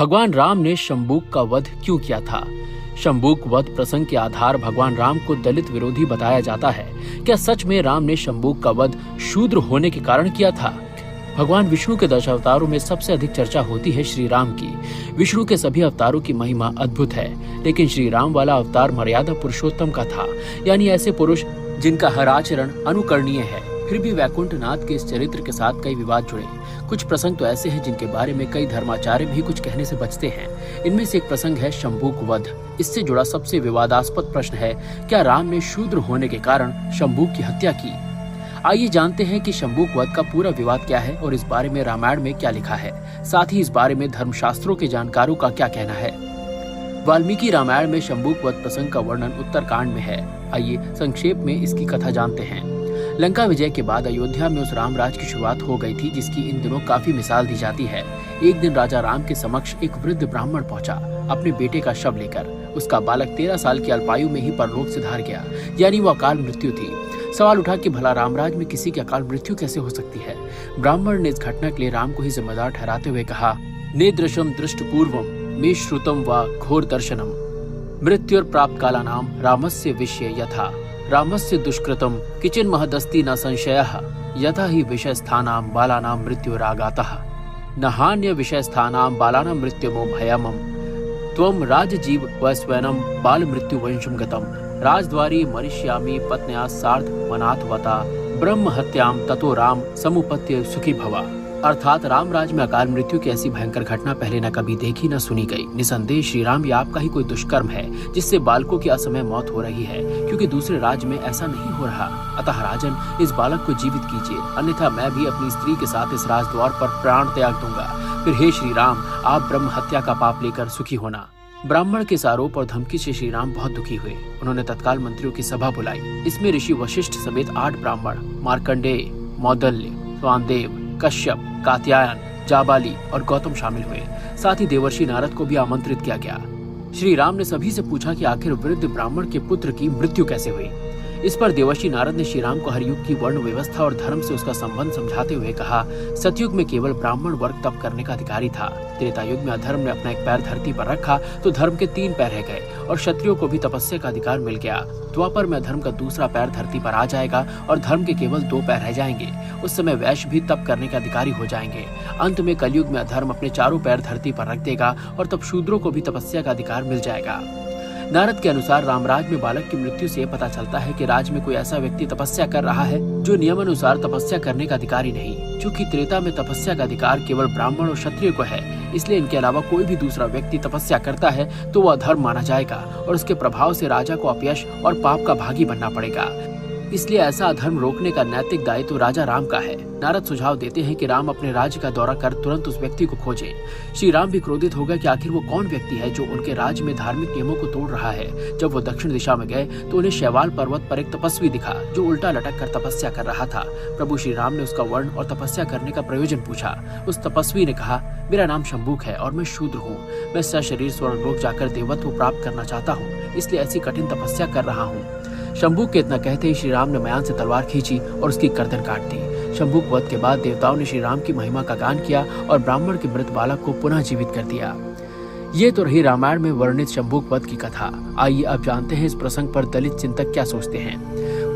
भगवान राम ने शंबुक का वध क्यों किया था? शंबुक वध प्रसंग के आधार भगवान राम को दलित विरोधी बताया जाता है। क्या सच में राम ने शंबुक का वध शूद्र होने के कारण किया था? भगवान विष्णु के 10 अवतारों में सबसे अधिक चर्चा होती है श्री राम की। विष्णु के सभी अवतारों की महिमा अद्भुत है, लेकिन श्री राम वाला अवतार मर्यादा पुरुषोत्तम का था, यानी ऐसे पुरुष जिनका हर आचरण अनुकरणीय है। फिर भी वैकुंठनाथ के इस चरित्र के साथ कई विवाद जुड़े। कुछ प्रसंग तो ऐसे हैं जिनके बारे में कई धर्माचार्य भी कुछ कहने से बचते हैं। इनमें से एक प्रसंग है शंबुक वध। इससे जुड़ा सबसे विवादास्पद प्रश्न है, क्या राम ने शूद्र होने के कारण शंबुक की हत्या की? आइए जानते हैं कि शंबुक वध का पूरा विवाद क्या है और इस बारे में रामायण में क्या लिखा है। साथ ही इस बारे में धर्मशास्त्रों के जानकारों का क्या कहना है। वाल्मीकि रामायण में शंबुक वध प्रसंग का वर्णन उत्तरकांड में है। आइए संक्षेप में इसकी कथा जानते हैं। लंका विजय के बाद अयोध्या में उस रामराज की शुरुआत हो गई थी जिसकी इन दिनों काफी मिसाल दी जाती है। एक दिन राजा राम के समक्ष एक वृद्ध ब्राह्मण पहुंचा अपने बेटे का शव लेकर। उसका बालक 13 साल की अल्पायु में ही परलोक से धार गया, यानी वो अकाल मृत्यु थी। सवाल उठा कि भला रामराज में किसी की अकाल मृत्यु कैसे हो सकती है? ब्राह्मण ने इस घटना के लिए राम को ही जिम्मेदार ठहराते हुए कहा, नेदृशम दृष्ट पूर्वम मे श्रुतम व घोर दर्शनम मृत्युर प्राप्त काला नाम रामस्य विषय यथा रामस्य दुष्कृतम किचिन महदस्ति न संशयः यथा ही विषय स्थानाम बालानाम मृत्युरागातः न हान्य विषय स्थानाम बालानाम मृत्युमो भयमम त्वम राजजीव व स्वयं बाल मृत्यु वंशम गतम राजद्वारी मरिष्यामि पत्न्या सार्ध मनाथवता ब्रह्म हत्याम ततो राम समुपत्य सुखी भवा। अर्थात रामराज में अकाल मृत्यु की ऐसी भयंकर घटना पहले न कभी देखी न सुनी गई। निसंदेह श्री राम या आपका ही कोई दुष्कर्म है जिससे बालकों की असमय मौत हो रही है, क्योंकि दूसरे राज्य में ऐसा नहीं हो रहा। अतः राजन, इस बालक को जीवित कीजिए, अन्यथा मैं भी अपनी स्त्री के साथ इस राजद्वार पर प्राण त्याग दूंगा। फिर हे श्री राम, आप ब्रह्म हत्या का पाप लेकर सुखी होना। ब्राह्मण के इस आरोप और धमकी से श्री राम बहुत दुखी हुए। उन्होंने तत्काल मंत्रियों की सभा बुलाई। इसमें ऋषि वशिष्ठ समेत 8 ब्राह्मण मार्कंडेय, मौदल्य, स्वानदेव, कश्यप, कात्यायन, जाबाली और गौतम शामिल हुए। साथ ही देवर्षि नारद को भी आमंत्रित किया गया। श्री राम ने सभी से पूछा कि आखिर वृद्ध ब्राह्मण के पुत्र की मृत्यु कैसे हुई। इस पर देवर्षि नारद ने श्री राम को हर युग की वर्ण व्यवस्था और धर्म से उसका संबंध समझाते हुए कहा, सतयुग में केवल ब्राह्मण वर्ग तप करने का अधिकारी था। त्रेता युग में अधर्म ने अपना एक पैर धरती पर रखा तो धर्म के 3 पैर रह गए और क्षत्रियों को भी तपस्या का अधिकार मिल गया। द्वापर में अधर्म का दूसरा पैर धरती पर आ जाएगा और धर्म के केवल 2 पैर रह जाएंगे। उस समय वैश्य भी तप करने के अधिकारी हो जाएंगे। अंत में कलयुग में अधर्म अपने 4 पैर धरती पर रख देगा और तब शूद्रों को भी तपस्या का अधिकार मिल जाएगा। नारद के अनुसार रामराज में बालक की मृत्यु से पता चलता है कि राज में कोई ऐसा व्यक्ति तपस्या कर रहा है जो नियमानुसार तपस्या करने का अधिकारी नहीं। चूंकि त्रेता में तपस्या का अधिकार केवल ब्राह्मण और क्षत्रिय को है, इसलिए इनके अलावा कोई भी दूसरा व्यक्ति तपस्या करता है तो वह अधर्म माना जाएगा और उसके प्रभाव से राजा को अपयश और पाप का भागी बनना पड़ेगा। इसलिए ऐसा अधर्म रोकने का नैतिक दायित्व राजा राम का है। नारद सुझाव देते हैं कि राम अपने राज्य का दौरा कर तुरंत उस व्यक्ति को खोजें। श्री राम भी क्रोधित हो गए कि आखिर वो कौन व्यक्ति है जो उनके राज्य में धार्मिक नियमों को तोड़ रहा है। जब वो दक्षिण दिशा में गए तो उन्हें शैवाल पर्वत पर एक तपस्वी दिखा जो उल्टा लटक कर तपस्या कर रहा था। प्रभु श्री राम ने उसका वर्ण और तपस्या करने का प्रयोजन पूछा। उस तपस्वी ने कहा, मेरा नाम शंबुक है और मैं शूद्र हूँ। मैं सशरीर स्वर्गलोक जाकर देवत्व प्राप्त करना चाहता हूँ, इसलिए ऐसी कठिन तपस्या कर रहा हूँ। शंबुक के इतना कहते ही श्री राम ने म्यान से तलवार खींची और उसकी गर्दन काट दी। शंबुक वध के बाद देवताओं ने श्री राम की महिमा का गान किया और ब्राह्मण के मृत बालक को पुनः जीवित कर दिया। ये तो रही रामायण में वर्णित शंबुक वध की कथा। आइए अब जानते हैं इस प्रसंग पर दलित चिंतक क्या सोचते हैं।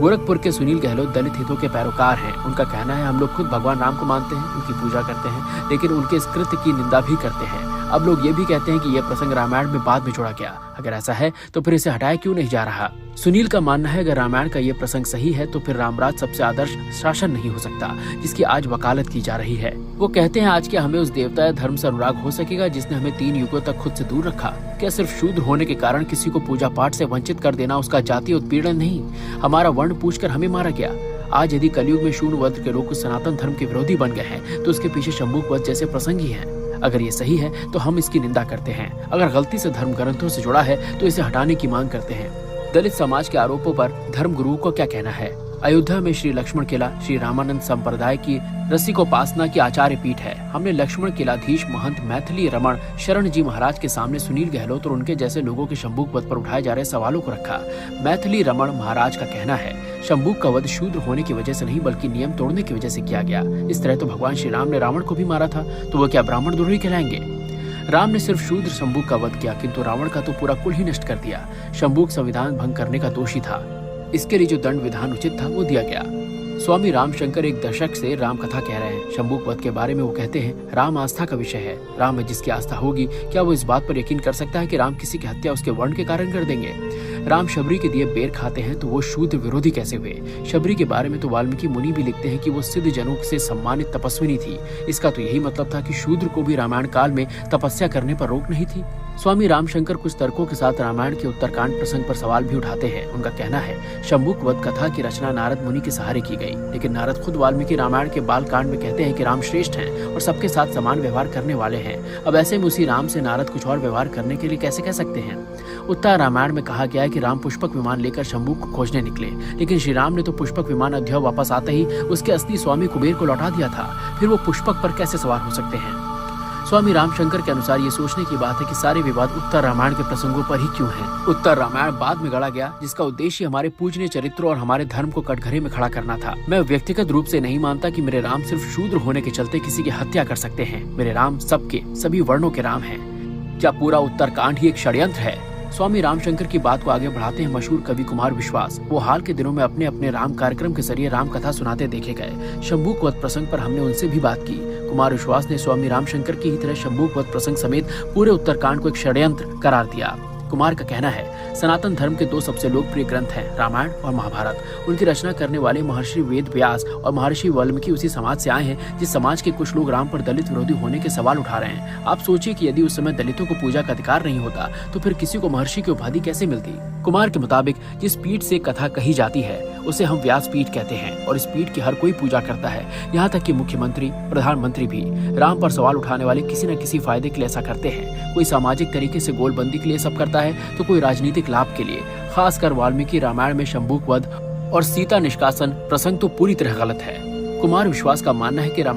गोरखपुर के सुनील गहलोत दलित हितों के पैरोकार हैं। उनका कहना है, हम लोग खुद भगवान राम को मानते हैं, उनकी पूजा करते हैं, लेकिन उनके इस कृत्य की निंदा भी करते हैं। अब लोग ये भी कहते हैं कि यह प्रसंग रामायण में बाद में जोड़ा गया। अगर ऐसा है तो फिर इसे हटाया क्यों नहीं जा रहा? सुनील का मानना है, अगर रामायण का ये प्रसंग सही है तो फिर रामराज सबसे आदर्श शासन नहीं हो सकता जिसकी आज वकालत की जा रही है। वो कहते हैं, आज क्या हमें उस देवता या धर्म से अनुराग हो सकेगा जिसने हमें 3 युगों तक खुद से दूर रखा? क्या सिर्फ शूद्र होने के कारण किसी को पूजा पाठ से वंचित कर देना उसका जातीय उत्पीड़न नहीं? हमारा वर्ण पूछकर हमें मारा गया। आज यदि कलयुग में शूद्र वध के लोग सनातन धर्म के विरोधी बन गए हैं तो उसके पीछे शंबुक वध जैसे प्रसंग ही है। अगर ये सही है तो हम इसकी निंदा करते हैं। अगर गलती से धर्म ग्रंथों से जुड़ा है तो इसे हटाने की मांग करते हैं। दलित समाज के आरोपों पर धर्म गुरुओं को क्या कहना है? अयोध्या में श्री लक्ष्मण किला श्री रामानंद संप्रदाय की रसिकोपासना की आचार्य पीठ है। हमने लक्ष्मण किलाधीश महंत मैथिली रमण शरण जी महाराज के सामने सुनील गहलोत और उनके जैसे लोगों के शंबुक वध पर उठाए जा रहे सवालों को रखा। मैथिली रमण महाराज का कहना है, शंबुक का वध शूद्र होने की वजह से नहीं बल्कि नियम तोड़ने की वजह से किया गया। इस तरह तो भगवान श्री राम ने रावण को भी मारा था, तो वह क्या ब्राह्मण द्रोही कहलाएंगे? राम ने सिर्फ शूद्र शंबुक का वध किया, किंतु रावण का तो पूरा कुल ही नष्ट कर दिया। शंबुक संविधान भंग करने का दोषी था। इसके लिए जो दंड विधान उचित था वो दिया गया। स्वामी रामशंकर एक दशक से राम कथा कह रहे हैं। शंबुक वध के बारे में वो कहते हैं, राम आस्था का विषय है। राम में जिसकी आस्था होगी, क्या वो इस बात पर यकीन कर सकता है कि राम किसी की हत्या उसके वर्ण के कारण कर देंगे? राम शबरी के दिए बेर खाते हैं तो वो शूद्र विरोधी कैसे हुए? शबरी के बारे में तो वाल्मीकि मुनि भी लिखते हैं कि वो सिद्ध जनों से सम्मानित तपस्विनी थी। इसका तो यही मतलब था कि शूद्र को भी रामायण काल में तपस्या करने पर रोक नहीं थी। स्वामी रामशंकर कुछ तर्कों के साथ रामायण के उत्तरकांड प्रसंग पर सवाल भी उठाते हैं। उनका कहना है, शंबुक वध कथा की रचना नारद मुनि के सहारे की गई, लेकिन नारद खुद वाल्मीकि रामायण के बाल कांड में कहते हैं कि राम श्रेष्ठ हैं और सबके साथ समान व्यवहार करने वाले हैं। अब ऐसे में उसी राम से नारद कुछ और व्यवहार करने के लिए कैसे कह सकते हैं? उत्तर रामायण में कहा गया है कि राम पुष्पक विमान लेकर शंबुक को खोजने निकले, लेकिन श्री राम ने तो पुष्पक विमान अयोध्या वापस आते ही उसके असली स्वामी कुबेर को लौटा दिया था। फिर वो पुष्पक पर कैसे सवार हो सकते हैं? स्वामी रामशंकर के अनुसार ये सोचने की बात है कि सारे विवाद उत्तर रामायण के प्रसंगों पर ही क्यों हैं। उत्तर रामायण बाद में गढ़ा गया, जिसका उद्देश्य हमारे पूजनीय चरित्रों और हमारे धर्म को कटघरे में खड़ा करना था। मैं व्यक्तिगत रूप से नहीं मानता कि मेरे राम सिर्फ शूद्र होने के चलते किसी की हत्या कर सकते हैं। मेरे राम सबके सभी वर्णों के राम हैं। क्या पूरा उत्तरकांड ही एक षड्यंत्र है? स्वामी रामशंकर की बात को आगे बढ़ाते हैं मशहूर कवि कुमार विश्वास। वो हाल के दिनों में अपने अपने राम कार्यक्रम के जरिए राम कथा सुनाते देखे गए। शंबुक वध प्रसंग पर हमने उनसे भी बात की। कुमार विश्वास ने स्वामी रामशंकर की ही तरह शंबुक वध प्रसंग समेत पूरे उत्तरकांड को एक षड्यंत्र करार दिया। कुमार का कहना है, सनातन धर्म के दो सबसे लोकप्रिय ग्रंथ हैं रामायण और महाभारत। उनकी रचना करने वाले महर्षि वेद व्यास और महर्षि वाल्मीकि उसी समाज से आए हैं जिस समाज के कुछ लोग राम पर दलित विरोधी होने के सवाल उठा रहे हैं। आप सोचिए कि यदि उस समय दलितों को पूजा का अधिकार नहीं होता तो फिर किसी को महर्षि की उपाधि कैसे मिलती? कुमार के मुताबिक जिस पीठ से कथा कही जाती है उसे हम व्यास पीठ कहते हैं और इस पीठ की हर कोई पूजा करता है, यहाँ तक कि मुख्यमंत्री प्रधानमंत्री भी। राम पर सवाल उठाने वाले किसी न किसी फायदे के लिए ऐसा करते हैं। कोई सामाजिक तरीके से गोलबंदी के लिए सब करता है तो कोई राजनीतिक लाभ के लिए। खासकर वाल्मीकि रामायण में शंबुक वध और सीता निष्कासन प्रसंग तो पूरी तरह गलत है। कुमार विश्वास का मानना है कि